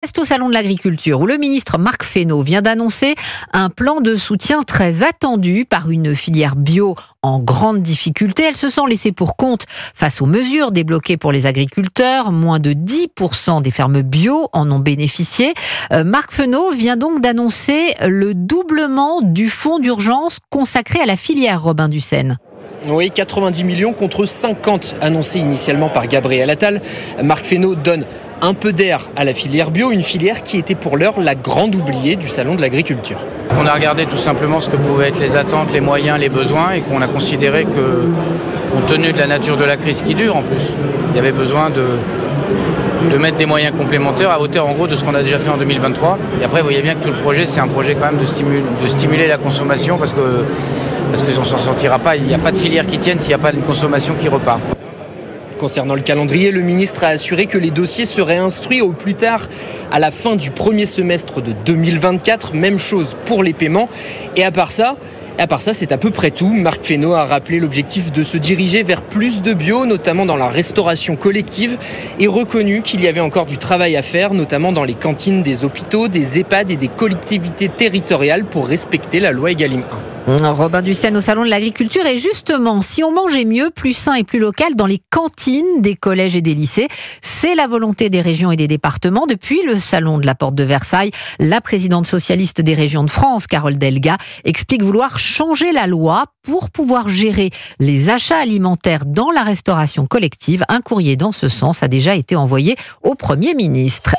C'est au Salon de l'Agriculture où le ministre Marc Fesneau vient d'annoncer un plan de soutien très attendu par une filière bio en grande difficulté. Elle se sent laissée pour compte face aux mesures débloquées pour les agriculteurs. Moins de 10% des fermes bio en ont bénéficié. Marc Fesneau vient donc d'annoncer le doublement du fonds d'urgence consacré à la filière, Robin Dussène. Oui, 90 millions contre 50 annoncés initialement par Gabriel Attal. Marc Fesneau donne un peu d'air à la filière bio, une filière qui était pour l'heure la grande oubliée du Salon de l'Agriculture. On a regardé tout simplement ce que pouvaient être les attentes, les moyens, les besoins et qu'on a considéré que, compte tenu de la nature de la crise qui dure en plus, il y avait besoin de mettre des moyens complémentaires à hauteur en gros de ce qu'on a déjà fait en 2023. Et après, vous voyez bien que tout le projet, c'est un projet quand même de stimuler la consommation parce qu'on s'en sortira pas. Il n'y a pas de filière qui tienne s'il n'y a pas une consommation qui repart. Concernant le calendrier, le ministre a assuré que les dossiers seraient instruits au plus tard à la fin du premier semestre de 2024. Même chose pour les paiements. Et à part ça, c'est à peu près tout. Marc Fesneau a rappelé l'objectif de se diriger vers plus de bio, notamment dans la restauration collective, et reconnu qu'il y avait encore du travail à faire, notamment dans les cantines des hôpitaux, des EHPAD et des collectivités territoriales pour respecter la loi Egalim 1. Robin Dussène au Salon de l'Agriculture. Et justement, si on mangeait mieux, plus sain et plus local dans les cantines des collèges et des lycées, c'est la volonté des régions et des départements. Depuis le Salon de la Porte de Versailles, la présidente socialiste des régions de France, Carole Delga, explique vouloir changer la loi pour pouvoir gérer les achats alimentaires dans la restauration collective. Un courrier dans ce sens a déjà été envoyé au Premier ministre.